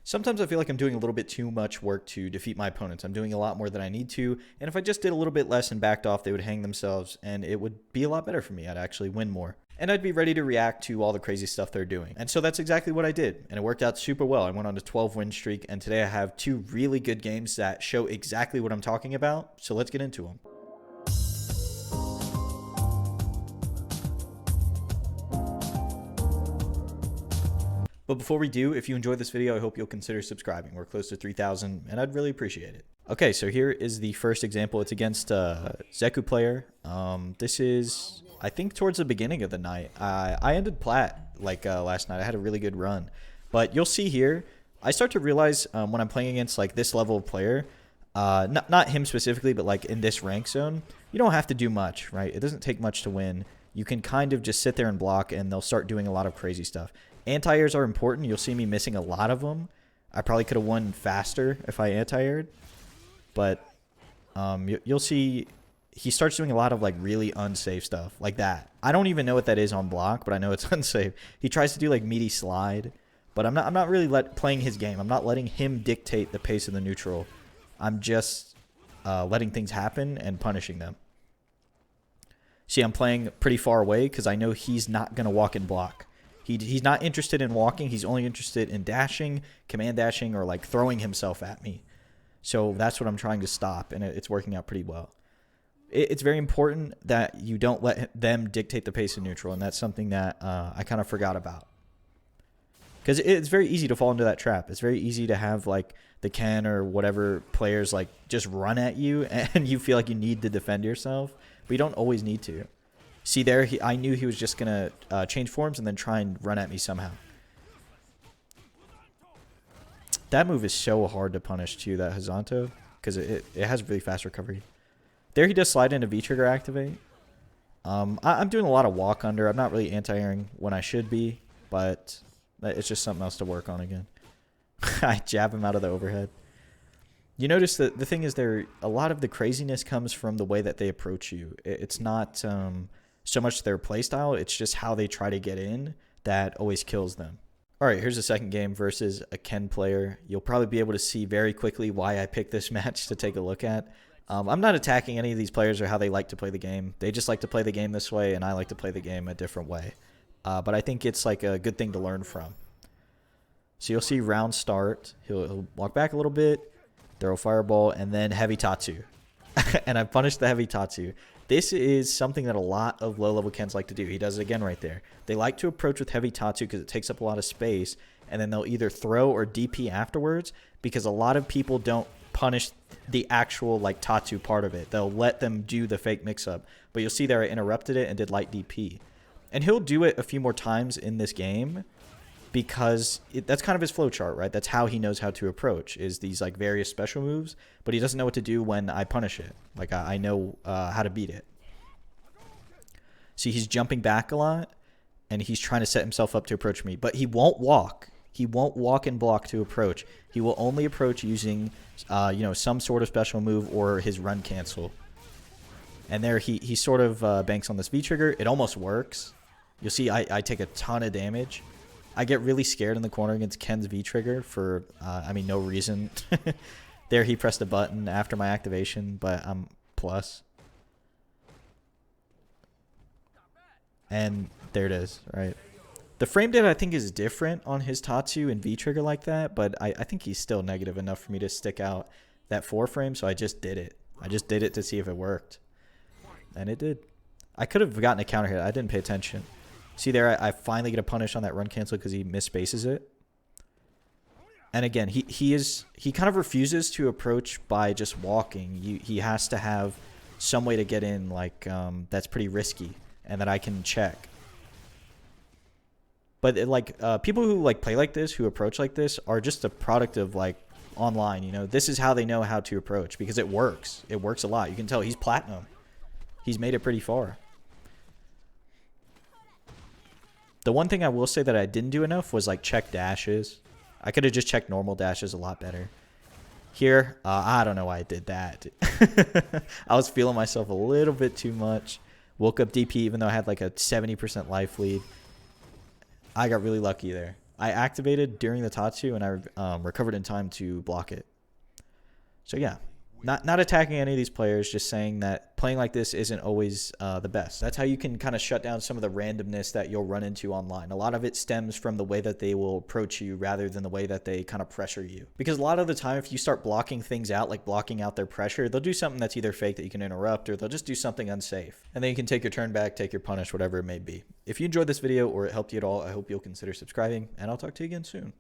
Sometimes I feel like I'm doing a little bit too much work to defeat my opponents. I'm doing a lot more than I need to, and if I just did a little bit less and backed off, they would hang themselves, and it would be a lot better for me. I'd actually win more. And I'd be ready to react to all the crazy stuff they're doing. And so that's exactly what I did, and it worked out super well. I went on a 12-win streak, and today I have 2 really good games that show exactly what I'm talking about, so let's get into them. But before we do, if you enjoyed this video, I hope you'll consider subscribing. We're close to 3,000, and I'd really appreciate it. Okay, so here is the first example. It's against a Zeku player. This is, I think, towards the beginning of the night. I ended plat like last night. I had a really good run. But you'll see here, I start to realize when I'm playing against like this level of player, not him specifically, but like in this rank zone, you don't have to do much, right? It doesn't take much to win. You can kind of just sit there and block, and they'll start doing a lot of crazy stuff. Anti-airs are important. You'll see me missing a lot of them. I probably could have won faster if I anti-aired. But you'll see he starts doing a lot of like really unsafe stuff like that. I don't even know what that is on block, but I know it's unsafe. He tries to do like meaty slide, but I'm not really playing his game. I'm not letting him dictate the pace of the neutral. I'm just letting things happen and punishing them. See, I'm playing pretty far away because I know he's not going to walk and block. He's not interested in walking. He's only interested in dashing, command dashing, or like throwing himself at me. So that's what I'm trying to stop, and it's working out pretty well. It's very important that you don't let them dictate the pace of neutral, and that's something that I kind of forgot about. Because it's very easy to fall into that trap. It's very easy to have like the Ken or whatever players like just run at you, and you feel like you need to defend yourself, but you don't always need to. See there, I knew he was just going to change forms and then try and run at me somehow. That move is so hard to punish too, that Hazanto, because it has really fast recovery. There he does slide into V-trigger activate. I'm doing a lot of walk under. I'm not really anti-airing when I should be, but it's just something else to work on again. I jab him out of the overhead. You notice that the thing is a lot of the craziness comes from the way that they approach you. It's not so much their playstyle, it's just how they try to get in that always kills them. All right, here's the second game versus a Ken player. You'll probably be able to see very quickly why I picked this match to take a look at. I'm not attacking any of these players or how they like to play the game. They just like to play the game this way, and I like to play the game a different way. But I think it's like a good thing to learn from. So you'll see round start. He'll walk back a little bit, throw a fireball, and then heavy tatsu. And I punished the heavy tatsu. This is something that a lot of low-level Kens like to do. He does it again right there. They like to approach with heavy tatsu because it takes up a lot of space, and then they'll either throw or DP afterwards because a lot of people don't punish the actual like tatsu part of it. They'll let them do the fake mix-up. But you'll see there I interrupted it and did light DP. And he'll do it a few more times in this game because that's kind of his flow chart, right? That's how he knows how to approach, is these like various special moves, but he doesn't know what to do when I punish it. Like I know how to beat it. See, he's jumping back a lot, and he's trying to set himself up to approach me, but he won't walk. He won't walk and block to approach. He will only approach using, some sort of special move or his run cancel. And there he sort of banks on this V-trigger. It almost works. You'll see I take a ton of damage. I get really scared in the corner against Ken's V-trigger for, no reason. There he pressed a button after my activation, but I'm plus. And there it is, right? The frame data I think is different on his Tatsu and V-trigger like that, but I think he's still negative enough for me to stick out that 4 frame, so I just did it. I just did it to see if it worked. And it did. I could have gotten a counter hit. I didn't pay attention. See there, I finally get a punish on that run cancel because he misspaces it. And again, he kind of refuses to approach by just walking. He has to have some way to get in like that's pretty risky and that I can check. But people who like play like this, who approach like this, are just a product of like online. This is how they know how to approach because it works. It works a lot. You can tell he's platinum. He's made it pretty far. The one thing I will say that I didn't do enough was like check dashes. I could have just checked normal dashes a lot better. Here, I don't know why I did that. I was feeling myself a little bit too much. Woke up DP even though I had like a 70% life lead. I got really lucky there. I activated during the Tatsu, and I recovered in time to block it. So yeah, not attacking any of these players, just saying that playing like this isn't always the best. That's how you can kind of shut down some of the randomness that you'll run into online. A lot of it stems from the way that they will approach you rather than the way that they kind of pressure you. Because a lot of the time, if you start blocking things out, like blocking out their pressure, they'll do something that's either fake that you can interrupt, or they'll just do something unsafe. And then you can take your turn back, take your punish, whatever it may be. If you enjoyed this video or it helped you at all, I hope you'll consider subscribing, and I'll talk to you again soon.